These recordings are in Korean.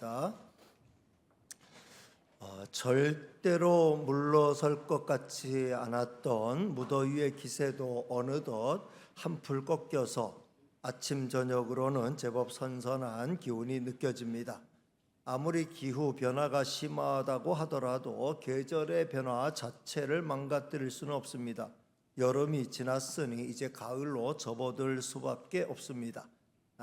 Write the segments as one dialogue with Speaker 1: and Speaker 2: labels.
Speaker 1: 기도하겠습니다. 절대로 물러설 것 같지 않았던 무더위의 기세도 어느덧 한풀 꺾여서 아침 저녁으로는 제법 선선한 기운이 느껴집니다. 아무리 기후 변화가 심하다고 하더라도 계절의 변화 자체를 망가뜨릴 수는 없습니다. 여름이 지났으니 이제 가을로 접어들 수밖에 없습니다.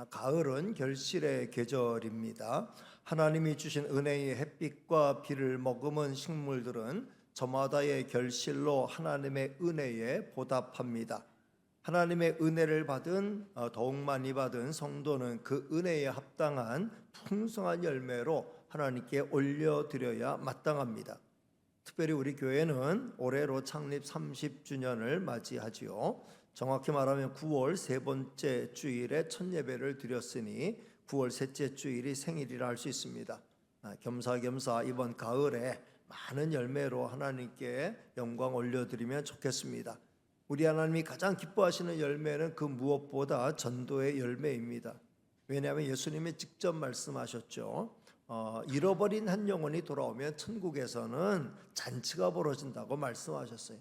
Speaker 1: 가을은 결실의 계절입니다. 하나님이 주신 은혜의 햇빛과 비를 머금은 식물들은 저마다의 결실로 하나님의 은혜에 보답합니다. 하나님의 은혜를 받은 더욱 많이 받은 성도는 그 은혜에 합당한 풍성한 열매로 하나님께 올려드려야 마땅합니다. 특별히 우리 교회는 올해로 창립 30주년을 맞이하지요. 정확히 말하면 9월 세 번째 주일에 첫 예배를 드렸으니 9월 셋째 주일이 생일이라 할 수 있습니다. 겸사겸사 이번 가을에 많은 열매로 하나님께 영광 올려드리면 좋겠습니다. 우리 하나님이 가장 기뻐하시는 열매는 그 무엇보다 전도의 열매입니다. 왜냐하면 예수님이 직접 말씀하셨죠. 잃어버린 한 영혼이 돌아오면 천국에서는 잔치가 벌어진다고 말씀하셨어요.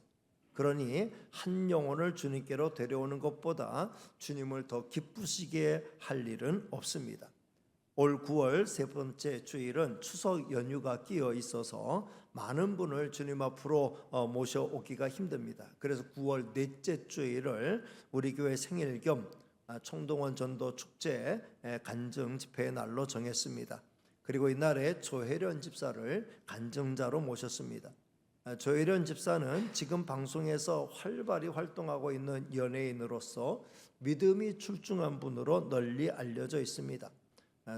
Speaker 1: 그러니 한 영혼을 주님께로 데려오는 것보다 주님을 더 기쁘시게 할 일은 없습니다. 올 9월 세 번째 주일은 추석 연휴가 끼어 있어서 많은 분을 주님 앞으로 모셔오기가 힘듭니다. 그래서 9월 넷째 주일을 우리 교회 생일 겸 총동원 전도 축제 간증 집회의 날로 정했습니다. 그리고 이날에 조혜련 집사를 간증자로 모셨습니다. 조혜련 집사는 지금 방송에서 활발히 활동하고 있는 연예인으로서 믿음이 출중한 분으로 널리 알려져 있습니다.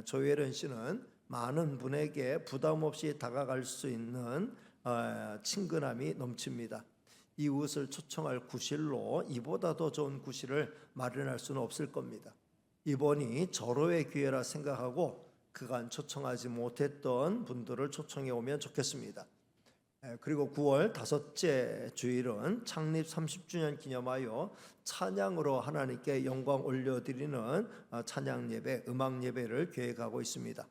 Speaker 1: 조혜련 씨는 많은 분에게 부담 없이 다가갈 수 있는 친근함이 넘칩니다. 이웃을 초청할 구실로 이보다 더 좋은 구실을 마련할 수는 없을 겁니다. 이번이 절호의 기회라 생각하고 그간 초청하지 못했던 분들을 초청해 오면 좋겠습니다. 그리고 9월 다섯째 주일은 창립 30주년 기념하여 찬양으로 하나님께 영광 올려드리는 찬양 예배, 음악 예배를 계획하고 있습니다.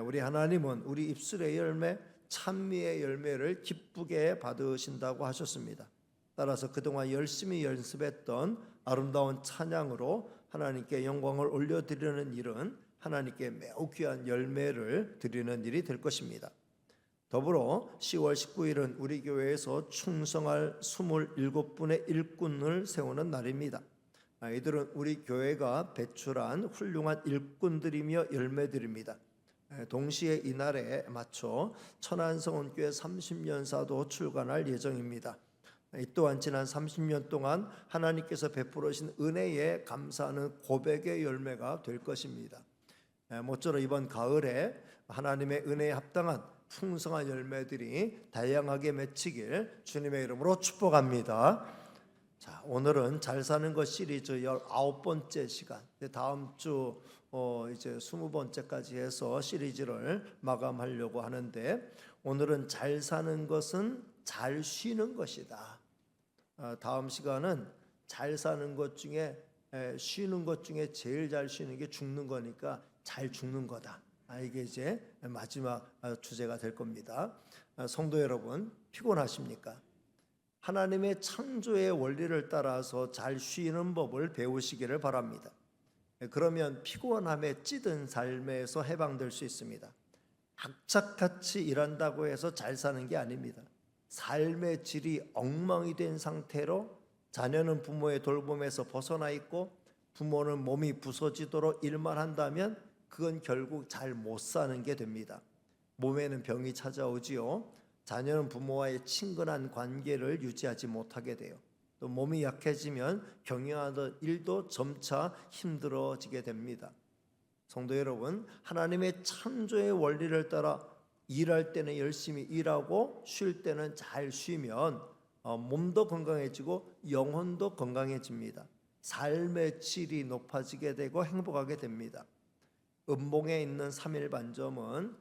Speaker 1: 우리 하나님은 우리 입술의 열매, 찬미의 열매를 기쁘게 받으신다고 하셨습니다. 따라서 그동안 열심히 연습했던 아름다운 찬양으로 하나님께 영광을 올려드리는 일은 하나님께 매우 귀한 열매를 드리는 일이 될 것입니다. 더불어 10월 19일은 우리 교회에서 충성할 27분의 일꾼을 세우는 날입니다. 이들은 우리 교회가 배출한 훌륭한 일꾼들이며 열매들입니다. 동시에 이날에 맞춰 천안성원교회 30년사도 출간할 예정입니다. 이 또한 지난 30년 동안 하나님께서 베풀으신 은혜에 감사하는 고백의 열매가 될 것입니다. 모쪼록 이번 가을에 하나님의 은혜에 합당한 풍성한 열매들이 다양하게 맺히길 주님의 이름으로 축복합니다. 자, 오늘은 잘 사는 것 시리즈 19번째 시간. 다음 주 이제 20번째까지 해서 시리즈를 마감하려고 하는데, 오늘은 잘 사는 것은 잘 쉬는 것이다. 다음 시간은 잘 사는 것 중에 쉬는 것 중에 제일 잘 쉬는 게 죽는 거니까 잘 죽는 거다. 이게 이제 마지막 주제가 될 겁니다. 성도 여러분, 피곤하십니까? 하나님의 창조의 원리를 따라서 잘 쉬는 법을 배우시기를 바랍니다. 그러면 피곤함에 찌든 삶에서 해방될 수 있습니다. 악착같이 일한다고 해서 잘 사는 게 아닙니다. 삶의 질이 엉망이 된 상태로 자녀는 부모의 돌봄에서 벗어나 있고 부모는 몸이 부서지도록 일만 한다면 그건 결국 잘 못 사는 게 됩니다. 몸에는 병이 찾아오지요. 자녀는 부모와의 친근한 관계를 유지하지 못하게 돼요. 또 몸이 약해지면 경영하던 일도 점차 힘들어지게 됩니다. 성도 여러분, 하나님의 창조의 원리를 따라 일할 때는 열심히 일하고 쉴 때는 잘 쉬면 몸도 건강해지고 영혼도 건강해집니다. 삶의 질이 높아지게 되고 행복하게 됩니다. 음봉에 있는 3일 반점은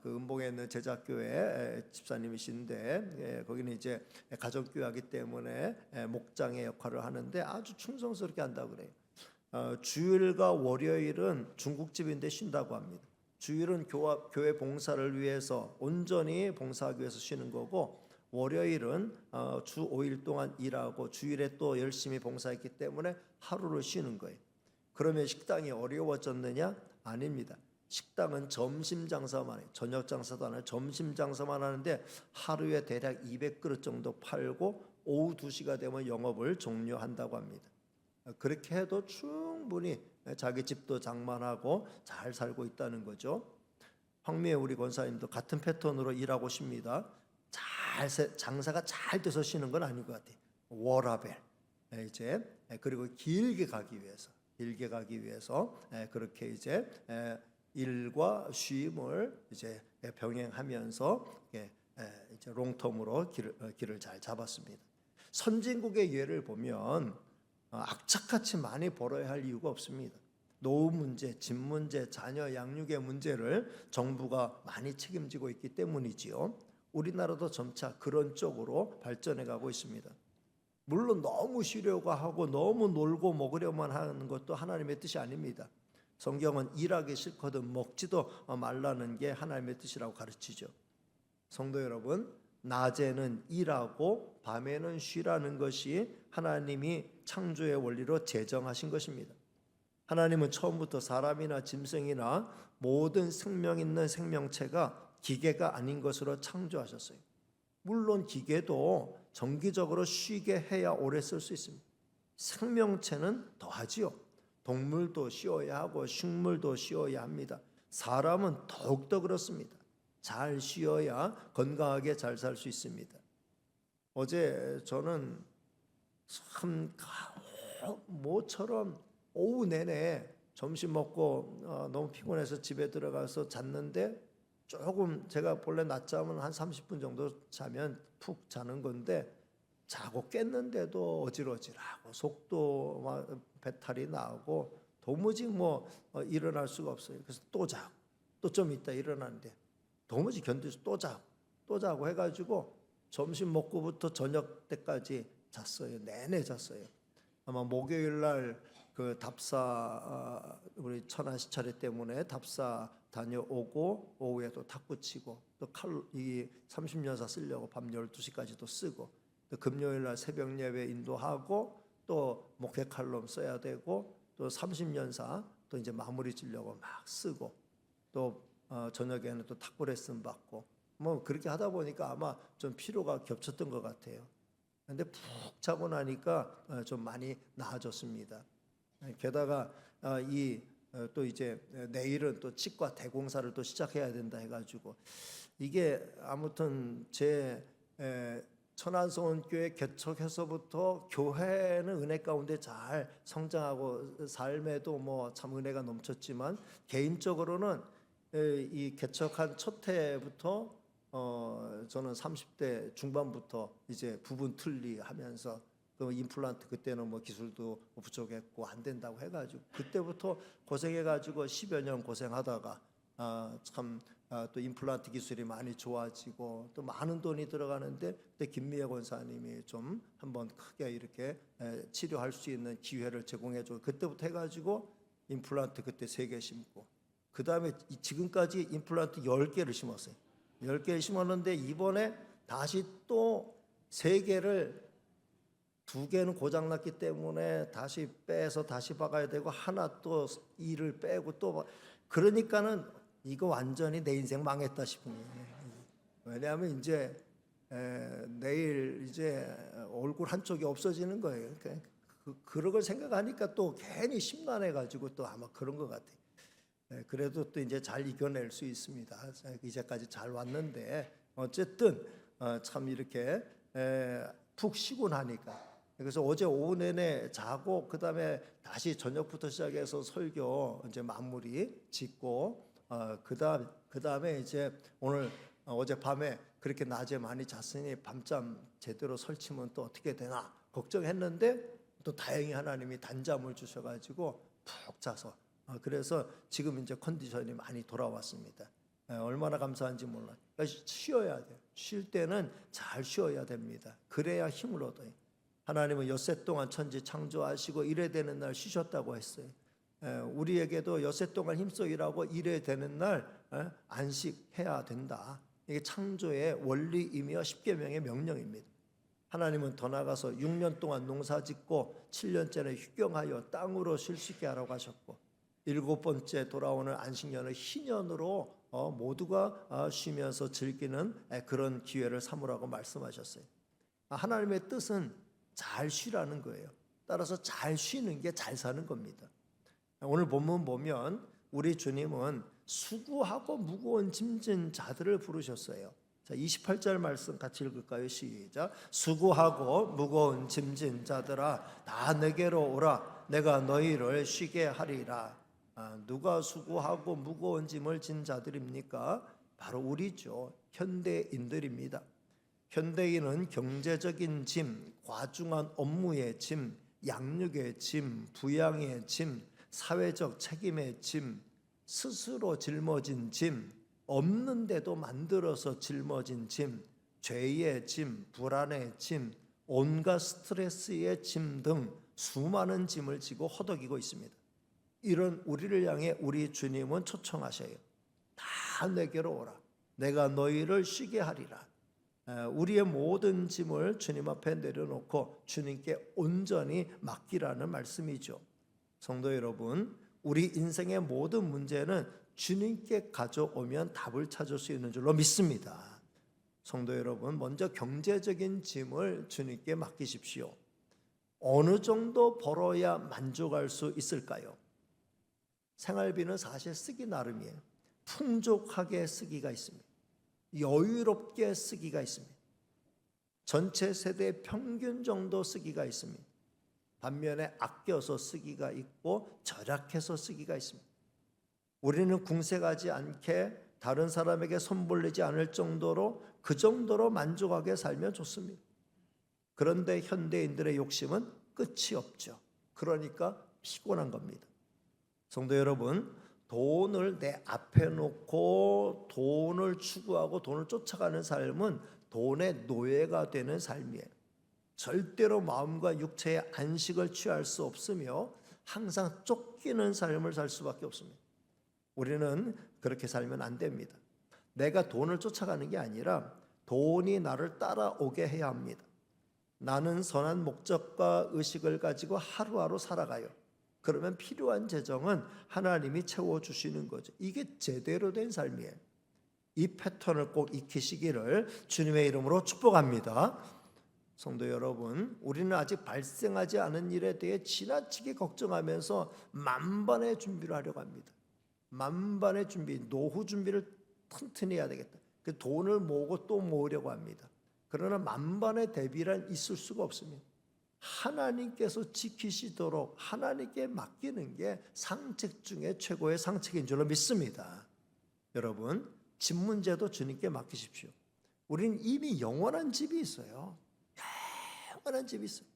Speaker 1: 그 음봉에 있는 제작교회 집사님이신데, 거기는 이제 가정교회이기 때문에 목장의 역할을 하는데 아주 충성스럽게 한다고 그래요. 주일과 월요일은 중국집인데 쉰다고 합니다. 주일은 교회 봉사를 위해서 온전히 봉사하기 위해서 쉬는 거고, 월요일은 주 5일 동안 일하고 주일에 또 열심히 봉사했기 때문에 하루를 쉬는 거예요. 그러면 식당이 어려워졌느냐? 아닙니다. 식당은 점심 장사만 해요. 저녁 장사도 안 해요. 점심 장사만 하는데 하루에 대략 200그릇 정도 팔고 오후 2시가 되면 영업을 종료한다고 합니다. 그렇게 해도 충분히 자기 집도 장만하고 잘 살고 있다는 거죠. 황미애 우리 권사님도 같은 패턴으로 일하고 쉽니다. 장사가 잘 돼서 쉬는 건 아닌 것 같아요. 워라벨 이제 그리고 길게 가기 위해서 그렇게 이제 일과 쉼을 이제 병행하면서 이제 롱텀으로 길을 잘 잡았습니다. 선진국의 예를 보면 악착같이 많이 벌어야 할 이유가 없습니다. 노후 문제, 집 문제, 자녀 양육의 문제를 정부가 많이 책임지고 있기 때문이지요. 우리나라도 점차 그런 쪽으로 발전해 가고 있습니다. 물론 너무 쉬려고 하고 너무 놀고 먹으려만 하는 것도 하나님의 뜻이 아닙니다. 성경은 일하기 싫거든 먹지도 말라는 게 하나님의 뜻이라고 가르치죠. 성도 여러분, 낮에는 일하고 밤에는 쉬라는 것이 하나님이 창조의 원리로 제정하신 것입니다. 하나님은 처음부터 사람이나 짐승이나 모든 생명 있는 생명체가 기계가 아닌 것으로 창조하셨어요. 물론 기계도 정기적으로 쉬게 해야 오래 쓸 수 있습니다. 생명체는 더하지요. 동물도 쉬어야 하고 식물도 쉬어야 합니다. 사람은 더욱더 그렇습니다. 잘 쉬어야 건강하게 잘 살 수 있습니다. 어제 저는 참 모처럼 오후 내내 점심 먹고 너무 피곤해서 집에 들어가서 잤는데, 조금 제가 본래 낮잠은 한 30분 정도 자면 푹 자는 건데 자고 깼는데도 어질어질하고 속도 막 배탈이 나고 도무지 일어날 수가 없어요. 그래서 또 자고 또 좀 있다 일어나는데 도무지 견딜 수, 또 자고 해가지고 점심 먹고부터 저녁 때까지 잤어요. 내내 잤어요. 아마 목요일 날 그 답사 우리 천안 시차례 때문에 답사 다녀오고 오후에 또 탁구 치고 또 이 30년사 쓰려고 밤 12시까지도 쓰고, 또 금요일 날 새벽 예배 인도하고 또 목회 칼럼 써야 되고 또 30년사 또 이제 마무리 지려고 막 쓰고 또 저녁에는 또 탁구 레슨 받고 그렇게 하다 보니까 아마 좀 피로가 겹쳤던 것 같아요. 근데 푹 자고 나니까 좀 많이 나아졌습니다. 게다가 또 이제 내일은 또 치과 대공사를 또 시작해야 된다 해가지고 이게 아무튼 제 천안성원교회 개척해서부터 교회는 은혜 가운데 잘 성장하고 삶에도 참 은혜가 넘쳤지만, 개인적으로는 이 개척한 첫 해부터 저는 30대 중반부터 이제 부분 틀리 하면서 또 임플란트 그때는 기술도 부족했고 안 된다고 해가지고 그때부터 고생해가지고 10여 년 고생하다가 또 임플란트 기술이 많이 좋아지고 또 많은 돈이 들어가는데 그때 김미애 권사님이 좀 한번 크게 이렇게 치료할 수 있는 기회를 제공해줘. 그때부터 해가지고 임플란트 그때 3개 심고, 그 다음에 지금까지 임플란트 10개를 심었어요. 10개를 심었는데 이번에 다시 또 3개를 2개는 고장났기 때문에 다시 빼서 다시 박아야 되고, 하나 또 이를 빼고 또 그러니까는 이거 완전히 내 인생 망했다 싶은 거예요. 왜냐하면 이제 내일 이제 얼굴 한쪽이 없어지는 거예요. 그런 걸 생각하니까 또 괜히 심란해가지고 또 아마 그런 것 같아요. 그래도 또 이제 잘 이겨낼 수 있습니다. 이제까지 잘 왔는데 어쨌든 참 이렇게 푹 쉬고 나니까, 그래서 어제 오후 내내 자고 그 다음에 다시 저녁부터 시작해서 설교 이제 마무리 짓고 그 다음에 이제 오늘 어젯밤에 그렇게 낮에 많이 잤으니 밤잠 제대로 설치면 또 어떻게 되나 걱정했는데 또 다행히 하나님이 단잠을 주셔가지고 푹 자서 그래서 지금 이제 컨디션이 많이 돌아왔습니다. 얼마나 감사한지 몰라요. 그러니까 쉬어야 돼요. 쉴 때는 잘 쉬어야 됩니다. 그래야 힘을 얻어요. 하나님은 엿새 동안 천지 창조하시고 이래 되는 날 쉬셨다고 했어요. 우리에게도 엿새 동안 힘써 일하고 일해야 되는 날 안식해야 된다. 이게 창조의 원리이며 십계명의 명령입니다. 하나님은 더 나아가서 6년 동안 농사짓고 7년째는 휴경하여 땅으로 쉴 수 있게 하라고 하셨고, 7번째 돌아오는 안식년을 희년으로 모두가 쉬면서 즐기는 그런 기회를 삼으라고 말씀하셨어요. 하나님의 뜻은 잘 쉬라는 거예요. 따라서 잘 쉬는 게 잘 사는 겁니다. 오늘 본문 보면 우리 주님은 수고하고 무거운 짐진 자들을 부르셨어요. 자, 28절 말씀 같이 읽을까요? 시작. 수고하고 무거운 짐진 자들아 다 내게로 오라. 내가 너희를 쉬게 하리라. 누가 수고하고 무거운 짐을 진 자들입니까? 바로 우리죠. 현대인들입니다. 현대인은 경제적인 짐, 과중한 업무의 짐, 양육의 짐, 부양의 짐, 사회적 책임의 짐, 스스로 짊어진 짐, 없는데도 만들어서 짊어진 짐, 죄의 짐, 불안의 짐, 온갖 스트레스의 짐 등 수많은 짐을 지고 허덕이고 있습니다. 이런 우리를 향해 우리 주님은 초청하셔요. 다 내게로 오라. 내가 너희를 쉬게 하리라. 우리의 모든 짐을 주님 앞에 내려놓고 주님께 온전히 맡기라는 말씀이죠. 성도 여러분, 우리 인생의 모든 문제는 주님께 가져오면 답을 찾을 수 있는 줄로 믿습니다. 성도 여러분, 먼저 경제적인 짐을 주님께 맡기십시오. 어느 정도 벌어야 만족할 수 있을까요? 생활비는 사실 쓰기 나름이에요. 풍족하게 쓰기가 있습니다. 여유롭게 쓰기가 있습니다. 전체 세대 평균 정도 쓰기가 있습니다. 반면에 아껴서 쓰기가 있고 절약해서 쓰기가 있습니다. 우리는 궁색하지 않게 다른 사람에게 손벌리지 않을 정도로 그 정도로 만족하게 살면 좋습니다. 그런데 현대인들의 욕심은 끝이 없죠. 그러니까 피곤한 겁니다. 성도 여러분, 돈을 내 앞에 놓고 돈을 추구하고 돈을 쫓아가는 삶은 돈의 노예가 되는 삶이에요. 절대로 마음과 육체의 안식을 취할 수 없으며 항상 쫓기는 삶을 살 수밖에 없습니다. 우리는 그렇게 살면 안 됩니다. 내가 돈을 쫓아가는 게 아니라 돈이 나를 따라오게 해야 합니다. 나는 선한 목적과 의식을 가지고 하루하루 살아가요. 그러면 필요한 재정은 하나님이 채워주시는 거죠. 이게 제대로 된 삶이에요. 이 패턴을 꼭 익히시기를 주님의 이름으로 축복합니다. 성도 여러분, 우리는 아직 발생하지 않은 일에 대해 지나치게 걱정하면서 만반의 준비를 하려고 합니다. 만반의 준비, 노후 준비를 튼튼히 해야 되겠다. 그 돈을 모으고 또 모으려고 합니다. 그러나 만반의 대비란 있을 수가 없습니다. 하나님께서 지키시도록 하나님께 맡기는 게 상책 중에 최고의 상책인 줄로 믿습니다. 여러분, 집 문제도 주님께 맡기십시오. 우리는 이미 영원한 집이 있어요. 영원한 집이 있어요.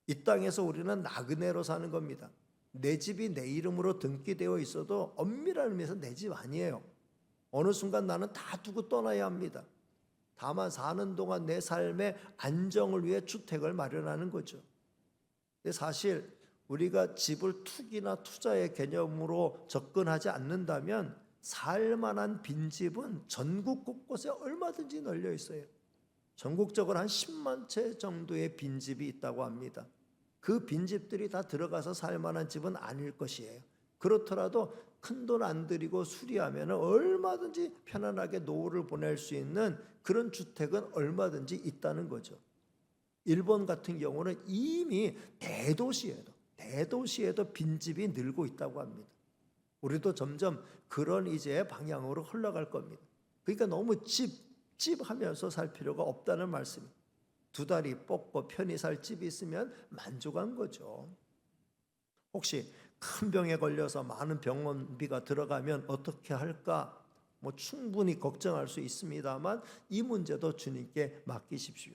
Speaker 1: 이 땅에서 우리는 나그네로 사는 겁니다. 내 집이 내 이름으로 등기되어 있어도 엄밀한 의미에서 내 집 아니에요. 어느 순간 나는 다 두고 떠나야 합니다. 다만 사는 동안 내 삶의 안정을 위해 주택을 마련하는 거죠. 근데 사실 우리가 집을 투기나 투자의 개념으로 접근하지 않는다면 살만한 빈집은 전국 곳곳에 얼마든지 널려 있어요. 전국적으로 한 10만 채 정도의 빈집이 있다고 합니다. 그 빈집들이 다 들어가서 살만한 집은 아닐 것이에요. 그렇더라도 큰돈 안 들이고 수리하면 얼마든지 편안하게 노후를 보낼 수 있는 그런 주택은 얼마든지 있다는 거죠. 일본 같은 경우는 이미 대도시에도 빈집이 늘고 있다고 합니다. 우리도 점점 그런 이제 방향으로 흘러갈 겁니다. 그러니까 너무 집 하면서 살 필요가 없다는 말씀입니다. 두 다리 뻗고 편히 살 집이 있으면 만족한 거죠. 혹시 큰 병에 걸려서 많은 병원비가 들어가면 어떻게 할까? 충분히 걱정할 수 있습니다만 이 문제도 주님께 맡기십시오.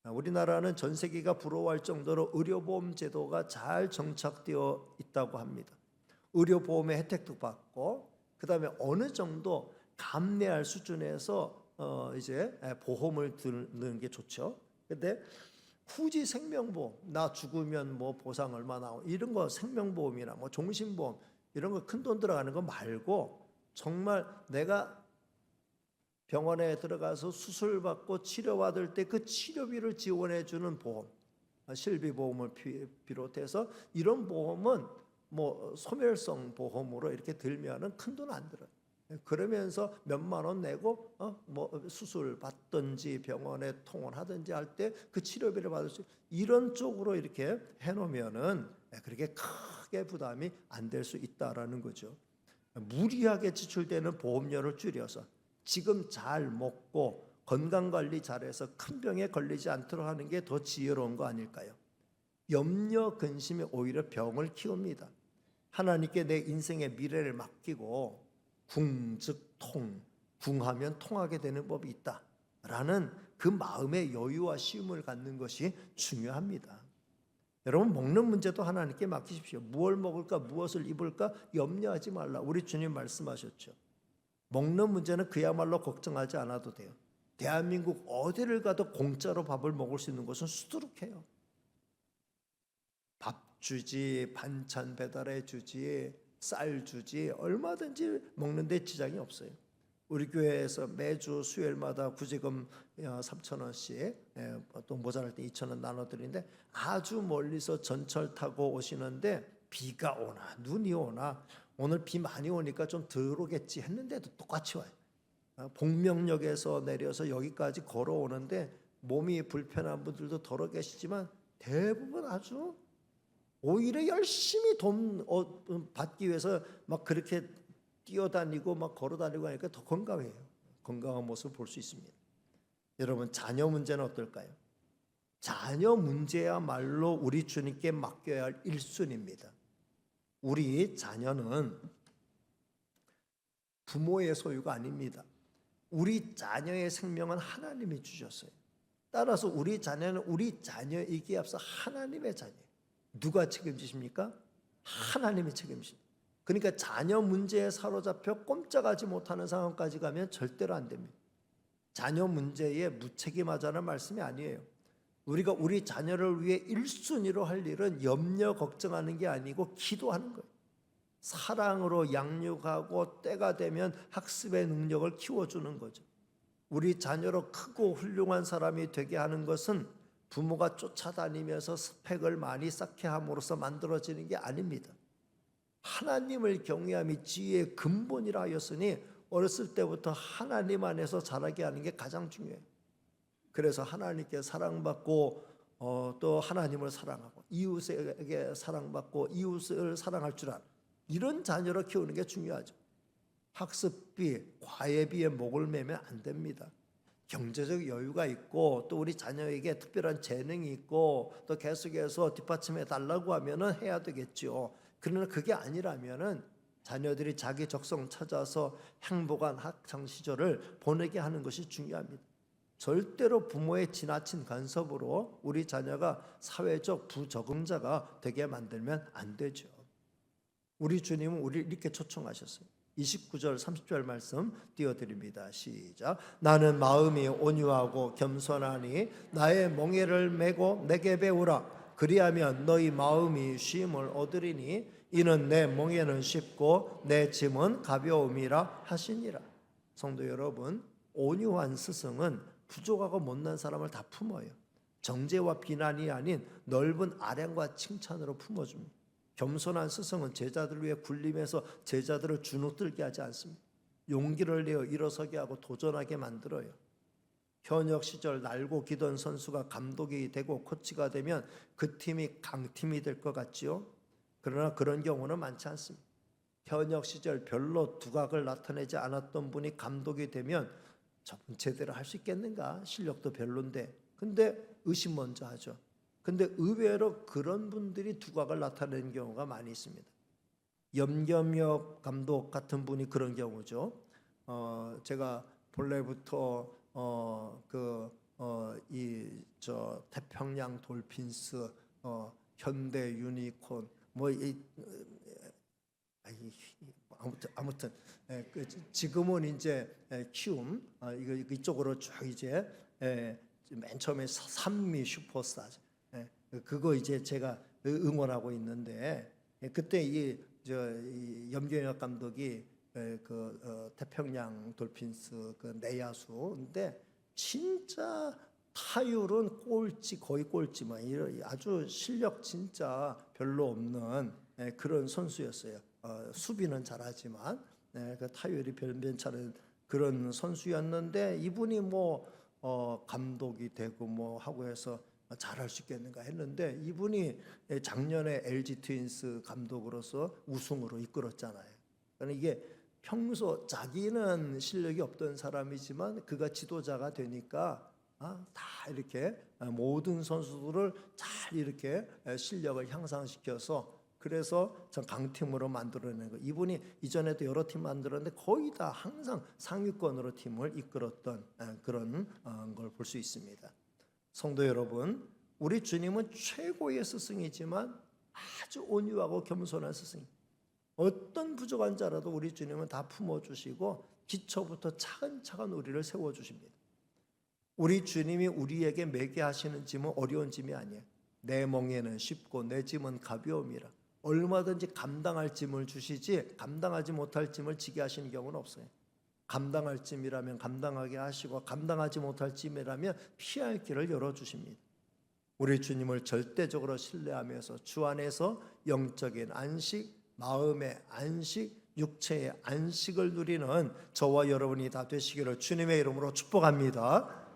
Speaker 1: 우리나라는 전 세계가 부러워할 정도로 의료보험 제도가 잘 정착되어 있다고 합니다. 의료보험의 혜택도 받고 그다음에 어느 정도 감내할 수준에서 이제 보험을 드는 게 좋죠. 근데 굳이 생명보험, 나 죽으면 뭐 보상 얼마 나오 이런 거 생명보험이나 뭐 종신보험 이런 거 큰 돈 들어가는 거 말고 정말 내가 병원에 들어가서 수술받고 치료받을 때 그 치료비를 지원해 주는 보험, 실비보험을 비롯해서 이런 보험은 뭐 소멸성 보험으로 이렇게 들면은 큰 돈 안 들어요. 그러면서 몇만 원 내고 뭐 수술 받든지 병원에 통원하든지 할 때 그 치료비를 받을 수 이런 쪽으로 이렇게 해놓으면은 그렇게 크게 부담이 안 될 수 있다라는 거죠. 무리하게 지출되는 보험료를 줄여서 지금 잘 먹고 건강관리 잘해서 큰 병에 걸리지 않도록 하는 게 더 지혜로운 거 아닐까요? 염려 근심이 오히려 병을 키웁니다. 하나님께 내 인생의 미래를 맡기고 궁즉통, 궁하면 통하게 되는 법이 있다라는 그 마음의 여유와 쉼을 갖는 것이 중요합니다. 여러분, 먹는 문제도 하나님께 맡기십시오. 무엇을 먹을까, 무엇을 입을까 염려하지 말라. 우리 주님 말씀하셨죠. 먹는 문제는 그야말로 걱정하지 않아도 돼요. 대한민국 어디를 가도 공짜로 밥을 먹을 수 있는 곳은 수두룩해요. 밥 주지, 반찬 배달해 주지, 쌀 주지, 얼마든지 먹는데 지장이 없어요. 우리 교회에서 매주 수요일마다 구제금 3,000원씩, 또 모자랄 때 2,000원 나눠드리는데 아주 멀리서 전철 타고 오시는데 비가 오나 눈이 오나 오늘 비 많이 오니까 좀 덜 오겠지 했는데도 똑같이 와요. 복명역에서 내려서 여기까지 걸어오는데 몸이 불편한 분들도 더러 계시지만 대부분 아주 오히려 열심히 돈 받기 위해서 막 그렇게 뛰어다니고 막 걸어다니고 하니까 더 건강해요. 건강한 모습을 볼 수 있습니다. 여러분, 자녀 문제는 어떨까요? 자녀 문제야말로 우리 주님께 맡겨야 할 1순위입니다. 우리 자녀는 부모의 소유가 아닙니다. 우리 자녀의 생명은 하나님이 주셨어요. 따라서 우리 자녀는 우리 자녀이기에 앞서 하나님의 자녀예요. 누가 책임지십니까? 하나님이 책임집니다. 그러니까 자녀 문제에 사로잡혀 꼼짝하지 못하는 상황까지 가면 절대로 안 됩니다. 자녀 문제에 무책임하자는 말씀이 아니에요. 우리가 우리 자녀를 위해 1순위로 할 일은 염려 걱정하는 게 아니고 기도하는 거예요. 사랑으로 양육하고 때가 되면 학습의 능력을 키워주는 거죠. 우리 자녀로 크고 훌륭한 사람이 되게 하는 것은 부모가 쫓아다니면서 스펙을 많이 쌓게 함으로써 만들어지는 게 아닙니다. 하나님을 경외함이 지혜의 근본이라 하였으니 어렸을 때부터 하나님 안에서 자라게 하는 게 가장 중요해요. 그래서 하나님께 사랑받고 또 하나님을 사랑하고 이웃에게 사랑받고 이웃을 사랑할 줄 아는 이런 자녀로 키우는 게 중요하죠. 학습비, 과외비에 목을 매면 안 됩니다. 경제적 여유가 있고 또 우리 자녀에게 특별한 재능이 있고 또 계속해서 뒷받침해 달라고 하면은 해야 되겠죠. 그러나 그게 아니라면은 자녀들이 자기 적성 찾아서 행복한 학창 시절을 보내게 하는 것이 중요합니다. 절대로 부모의 지나친 간섭으로 우리 자녀가 사회적 부적응자가 되게 만들면 안 되죠. 우리 주님은 우리를 이렇게 초청하셨어요. 29절 30절 말씀 띄워드립니다. 시작. 나는 마음이 온유하고 겸손하니 나의 멍에를 메고 내게 배우라. 그리하면 너희 마음이 쉼을 얻으리니 이는 내 멍에는 쉽고 내 짐은 가벼움이라 하시니라. 성도 여러분, 온유한 스승은 부족하고 못난 사람을 다 품어요. 정죄와 비난이 아닌 넓은 아량과 칭찬으로 품어줍니다. 겸손한 스승은 제자들을 위해 굴림해서 제자들을 주눅들게 하지 않습니다. 용기를 내어 일어서게 하고 도전하게 만들어요. 현역 시절 날고 기던 선수가 감독이 되고 코치가 되면 그 팀이 강팀이 될 것 같지요? 그러나 그런 경우는 많지 않습니다. 현역 시절 별로 두각을 나타내지 않았던 분이 감독이 되면 제대로 할 수 있겠는가? 실력도 별론데. 근데 의심 먼저 하죠. 근데 의외로 그런 분들이 두각을 나타내는 경우가 많이 있습니다. 염겸역 감독 같은 분이 그런 경우죠. 제가 본래부터 태평양 돌핀스, 현대 유니콘 아무튼 지금은 이제 키움 이쪽으로 쭉 이제 맨 처음에 산미 슈퍼스타, 예, 그거 이제 제가 응원하고 있는데, 그때 이 염경엽 감독이 태평양 돌핀스 그 내야수인데 진짜 타율은 꼴찌, 거의 꼴찌만, 아주 실력 진짜 별로 없는 그런 선수였어요. 수비는 잘하지만 그 타율이 변변찮은 그런 선수였는데, 이분이 감독이 되고 하고 해서 잘할 수 있겠는가 했는데, 이분이 작년에 LG 트윈스 감독으로서 우승으로 이끌었잖아요. 그러니까 이게 평소 자기는 실력이 없던 사람이지만 그가 지도자가 되니까 다 이렇게 모든 선수들을 잘 이렇게 실력을 향상시켜서, 그래서 전 강팀으로 만들어낸 거. 이분이 이전에도 여러 팀 만들었는데 거의 다 항상 상위권으로 팀을 이끌었던 그런 걸 볼 수 있습니다. 성도 여러분, 우리 주님은 최고의 스승이지만 아주 온유하고 겸손한 스승. 어떤 부족한 자라도 우리 주님은 다 품어주시고 기초부터 차근차근 우리를 세워주십니다. 우리 주님이 우리에게 매게 하시는 짐은 어려운 짐이 아니에요. 내 멍에는 쉽고 내 짐은 가벼움이라. 얼마든지 감당할 짐을 주시지 감당하지 못할 짐을 지게 하시는 경우는 없어요. 감당할 짐이라면 감당하게 하시고, 감당하지 못할 짐이라면 피할 길을 열어주십니다. 우리 주님을 절대적으로 신뢰하면서 주 안에서 영적인 안식, 마음의 안식, 육체의 안식을 누리는 저와 여러분이 다 되시기를 주님의 이름으로 축복합니다.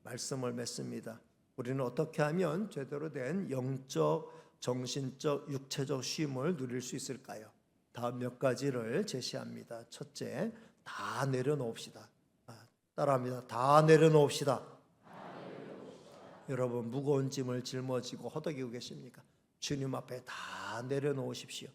Speaker 1: 말씀을 맺습니다. 우리는 어떻게 하면 제대로 된 영적, 정신적, 육체적 쉼을 누릴 수 있을까요? 다음 몇 가지를 제시합니다. 첫째, 다 내려놓읍시다. 따라합니다. 다 내려놓읍시다. 여러분, 무거운 짐을 짊어지고 허덕이고 계십니까? 주님 앞에 다 내려놓으십시오.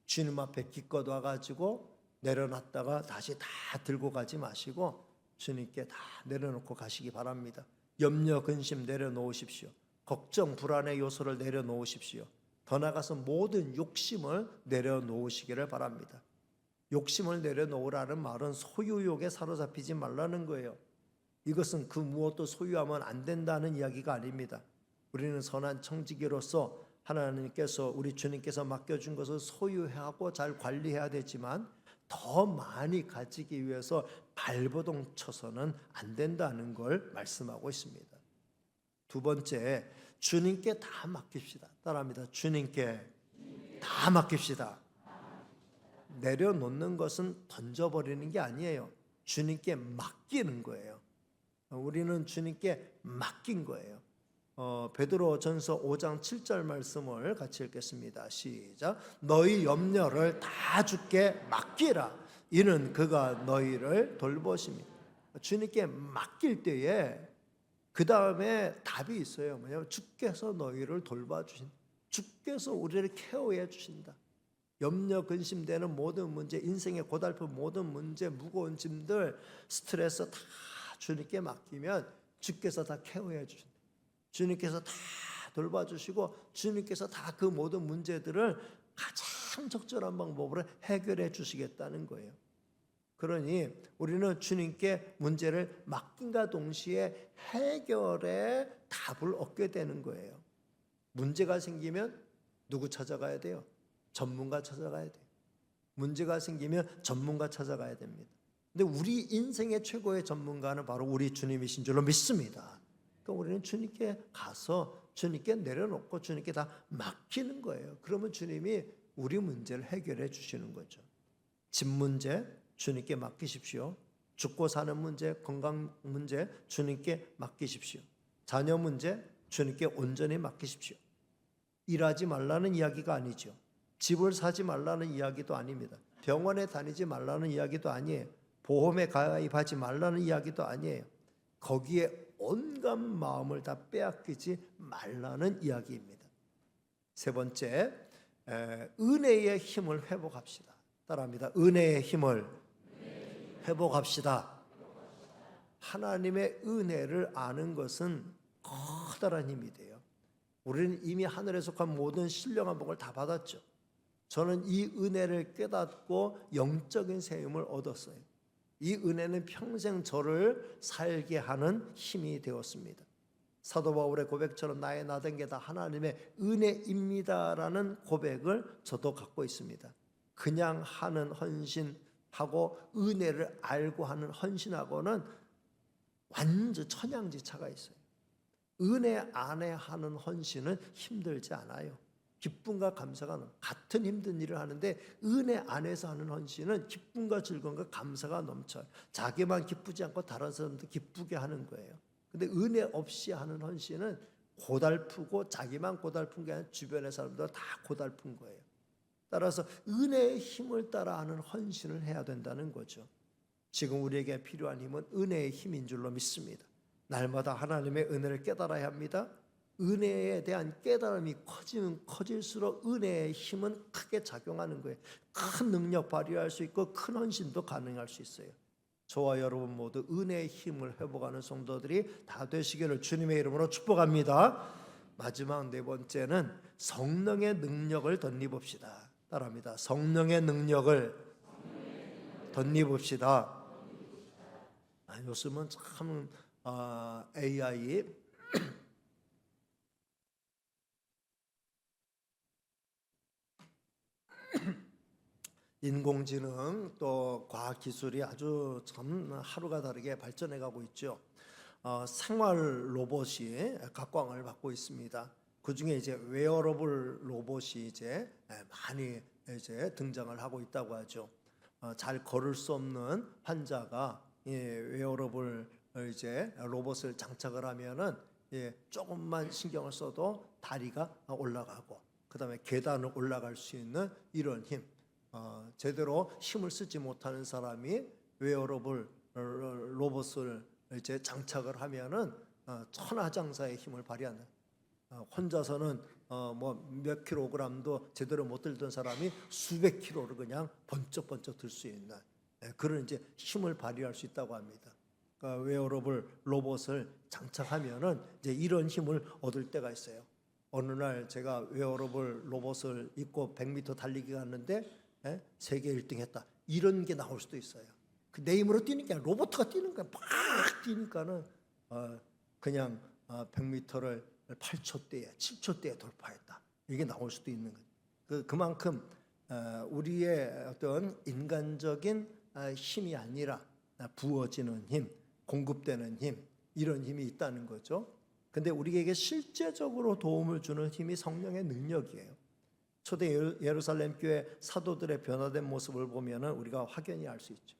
Speaker 1: 주님 앞에 기껏 와가지고 내려놨다가 다시 다 들고 가지 마시고 주님께 다 내려놓고 가시기 바랍니다. 염려, 근심 내려놓으십시오. 걱정, 불안의 요소를 내려놓으십시오. 더 나아가서 모든 욕심을 내려놓으시기를 바랍니다. 욕심을 내려놓으라는 말은 소유욕에 사로잡히지 말라는 거예요. 이것은 그 무엇도 소유하면 안 된다는 이야기가 아닙니다. 우리는 선한 청지기로서 하나님께서, 우리 주님께서 맡겨준 것을 소유하고 잘 관리해야 되지만 더 많이 가지기 위해서 발버둥 쳐서는 안 된다는 걸 말씀하고 있습니다. 두 번째, 주님께 다 맡깁시다. 따라합니다. 주님께 다 맡깁시다. 내려놓는 것은 던져버리는 게 아니에요. 주님께 맡기는 거예요. 우리는 주님께 맡긴 거예요. 베드로전서 5장 7절 말씀을 같이 읽겠습니다. 시작. 너희 염려를 다 주께 맡기라. 이는 그가 너희를 돌보십니다. 주님께 맡길 때에 그 다음에 답이 있어요. 뭐냐면 주께서 너희를 돌봐주신다. 주께서 우리를 케어해 주신다. 염려, 근심되는 모든 문제, 인생의 고달픈 모든 문제, 무거운 짐들, 스트레스 다 주님께 맡기면 주께서 다 케어해 주신다. 주님께서 다 돌봐주시고 주님께서 다 그 모든 문제들을 가장 적절한 방법으로 해결해 주시겠다는 거예요. 그러니 우리는 주님께 문제를 맡긴과 동시에 해결의 답을 얻게 되는 거예요. 문제가 생기면 누구 찾아가야 돼요? 전문가 찾아가야 돼요. 문제가 생기면 전문가 찾아가야 됩니다. 근데 우리 인생의 최고의 전문가는 바로 우리 주님이신 줄로 믿습니다. 그러니까 우리는 주님께 가서 주님께 내려놓고 주님께 다 맡기는 거예요. 그러면 주님이 우리 문제를 해결해 주시는 거죠. 집 문제 주님께 맡기십시오. 죽고 사는 문제, 건강 문제 주님께 맡기십시오. 자녀 문제 주님께 온전히 맡기십시오. 일하지 말라는 이야기가 아니죠. 집을 사지 말라는 이야기도 아닙니다. 병원에 다니지 말라는 이야기도 아니에요. 보험에 가입하지 말라는 이야기도 아니에요. 거기에 온갖 마음을 다 빼앗기지 말라는 이야기입니다. 세 번째, 은혜의 힘을 회복합시다. 따라합니다. 은혜의 힘을 회복합시다. 하나님의 은혜를 아는 것은 커다란 힘이 돼요. 우리는 이미 하늘에 속한 모든 신령한 복을 다 받았죠. 저는 이 은혜를 깨닫고 영적인 세움을 얻었어요. 이 은혜는 평생 저를 살게 하는 힘이 되었습니다. 사도 바울의 고백처럼 나의 나된 게 다 하나님의 은혜입니다라는 고백을 저도 갖고 있습니다. 그냥 하는 헌신하고 은혜를 알고 하는 헌신하고는 완전 천양지차가 있어요. 은혜 안에 하는 헌신은 힘들지 않아요. 기쁨과 감사가 같은 힘든 일을 하는데 은혜 안에서 하는 헌신은 기쁨과 즐거움과 감사가 넘쳐요. 자기만 기쁘지 않고 다른 사람도 기쁘게 하는 거예요. 근데 은혜 없이 하는 헌신은 고달프고 자기만 고달픈 게 아니라 주변의 사람들 다 고달픈 거예요. 따라서 은혜의 힘을 따라 하는 헌신을 해야 된다는 거죠. 지금 우리에게 필요한 힘은 은혜의 힘인 줄로 믿습니다. 날마다 하나님의 은혜를 깨달아야 합니다. 은혜에 대한 깨달음이 커지면 커질수록 은혜의 힘은 크게 작용하는 거예요. 큰 능력 발휘할 수 있고 큰 헌신도 가능할 수 있어요. 저와 여러분 모두 은혜의 힘을 회복하는 성도들이 다 되시기를 주님의 이름으로 축복합니다. 마지막 네 번째는 성령의 능력을 덧입읍시다. 따라합니다. 성령의 능력을 덧입읍시다. 요즘은 참 AI 인공지능 또 과학기술이 아주 참 하루가 다르게 발전해 가고 있죠. 생활 로봇이 각광을 받고 있습니다. 그 중에 이제 웨어러블 로봇이 이제 많이 이제 등장을 하고 있다고 하죠. 잘 걸을 수 없는 환자가 웨어러블 이제 로봇을 장착을 하면은 조금만 신경을 써도 다리가 올라가고 그다음에 계단을 올라갈 수 있는 이런 힘. 제대로 힘을 쓰지 못하는 사람이 웨어러블 로봇을 이제 장착을 하면은 천하장사의 힘을 발휘하는, 혼자서는 뭐 몇 킬로그램도 제대로 못 들던 사람이 수백 킬로를 그냥 번쩍번쩍 들 수 있는 그런 이제 힘을 발휘할 수 있다고 합니다. 그러니까 웨어러블 로봇을 장착하면은 이제 이런 힘을 얻을 때가 있어요. 어느 날 제가 웨어러블 로봇을 입고 100m 달리기 갔는데 세계 1등 했다. 이런 게 나올 수도 있어요. 내 힘으로 뛰는 게 아니라 로봇가 뛰는 거야. 막 뛰니까는 그냥 100m를 8초대에 7초대에 돌파했다. 이게 나올 수도 있는 거예요. 그만큼 우리의 어떤 인간적인 힘이 아니라 부어지는 힘, 공급되는 힘, 이런 힘이 있다는 거죠. 근데 우리에게 실제적으로 도움을 주는 힘이 성령의 능력이에요. 초대 예루살렘 교회 사도들의 변화된 모습을 보면 우리가 확연히 알 수 있죠.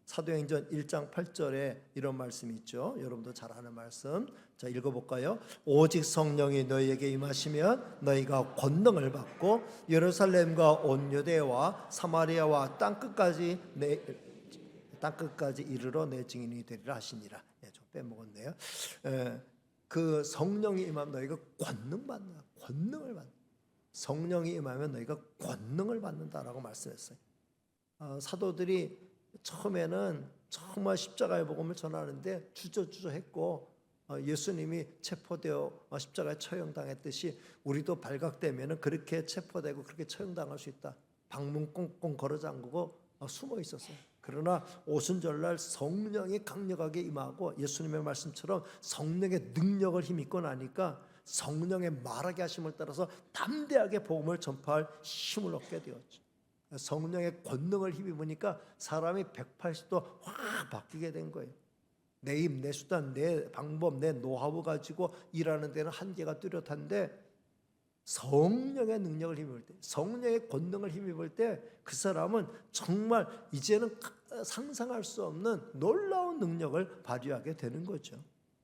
Speaker 1: 사도행전 1장 8절에 이런 말씀이 있죠. 여러분도 잘 아는 말씀. 자, 읽어볼까요? 오직 성령이 너희에게 임하시면 너희가 권능을 받고 예루살렘과 온 유대와 사마리아와 땅끝까지 이르러 내 증인이 되리라 하시니라. 좀 빼먹었네요. 그 성령이 임하면 너희가 권능을 받는다. 성령이 임하면 너희가 권능을 받는다라고 말씀했어요. 사도들이 처음에는 정말 십자가의 복음을 전하는데 주저주저했고 예수님이 체포되어 십자가에 처형당했듯이 우리도 발각되면 그렇게 체포되고 그렇게 처형당할 수 있다. 방문 꽁꽁 걸어 잠그고 숨어 있었어요. 그러나 오순절날 성령이 강력하게 임하고 예수님의 말씀처럼 성령의 능력을 힘입고 나니까 성령의 말하게 하심을 따라서 담대하게 복음을 전파할 힘을 얻게 되었죠. 성령의 권능을 힘입으니까 사람이 180도 확 바뀌게 된 거예요. 내 힘, 내 수단, 내 방법, 내 노하우 가지고 일하는 데는 한계가 뚜렷한데 성령의 능력을 힘입을 때, 성령의 권능을 힘입을 때 그 사람은 정말 이제는 상상할 수 없는 놀라운 능력을 발휘하게 되는 거죠.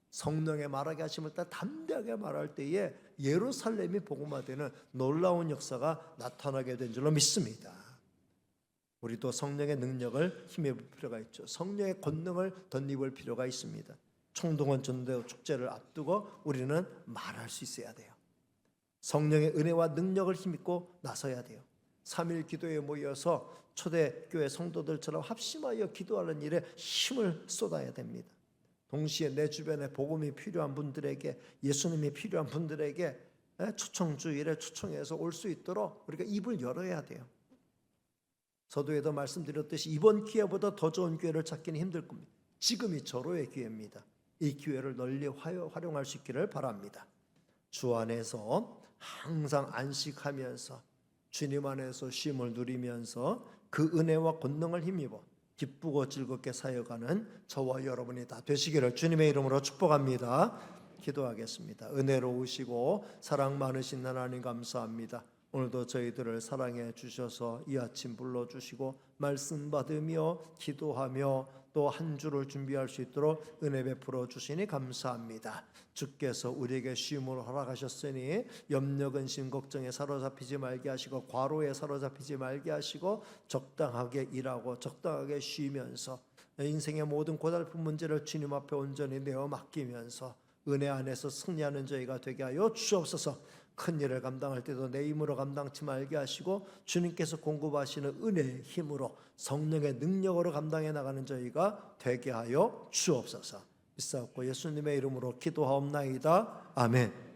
Speaker 1: 성령의 말하게 하심을 따라 담대하게 말할 때에 예루살렘이 복음화되는 놀라운 역사가 나타나게 된 줄로 믿습니다. 우리도 성령의 능력을 힘입을 필요가 있죠. 성령의 권능을 덧입을 필요가 있습니다. 총동원 전도 축제를 앞두고 우리는 말할 수 있어야 돼요. 성령의 은혜와 능력을 힘입고 나서야 돼요. 3일 기도에 모여서 초대교회 성도들처럼 합심하여 기도하는 일에 힘을 쏟아야 됩니다. 동시에 내 주변에 복음이 필요한 분들에게, 예수님이 필요한 분들에게 초청주일에 초청해서 올 수 있도록 우리가 입을 열어야 돼요. 서두에도 말씀드렸듯이 이번 기회보다 더 좋은 기회를 찾기는 힘들 겁니다. 지금이 절호의 기회입니다. 이 기회를 널리 활용할 수 있기를 바랍니다. 주 안에서 항상 안식하면서 주님 안에서 쉼을 누리면서 그 은혜와 권능을 힘입어 기쁘고 즐겁게 사역하는 저와 여러분이 다 되시기를 주님의 이름으로 축복합니다. 기도하겠습니다. 은혜로우시고 사랑 많으신 하나님 감사합니다. 오늘도 저희들을 사랑해 주셔서 이 아침 불러주시고 말씀 받으며 기도하며 또 한 주를 준비할 수 있도록 은혜 베풀어 주시니 감사합니다. 주께서 우리에게 쉼을 허락하셨으니 염려 근심 걱정에 사로잡히지 말게 하시고 과로에 사로잡히지 말게 하시고 적당하게 일하고 적당하게 쉬면서 인생의 모든 고달픈 문제를 주님 앞에 온전히 내어 맡기면서 은혜 안에서 승리하는 저희가 되게 하여 주옵소서. 큰 일을 감당할 때도 내 힘으로 감당치 말게 하시고 주님께서 공급하시는 은혜의 힘으로 성령의 능력으로 감당해 나가는 저희가 되게 하여 주옵소서. 비싸옵고 예수님의 이름으로 기도하옵나이다. 아멘.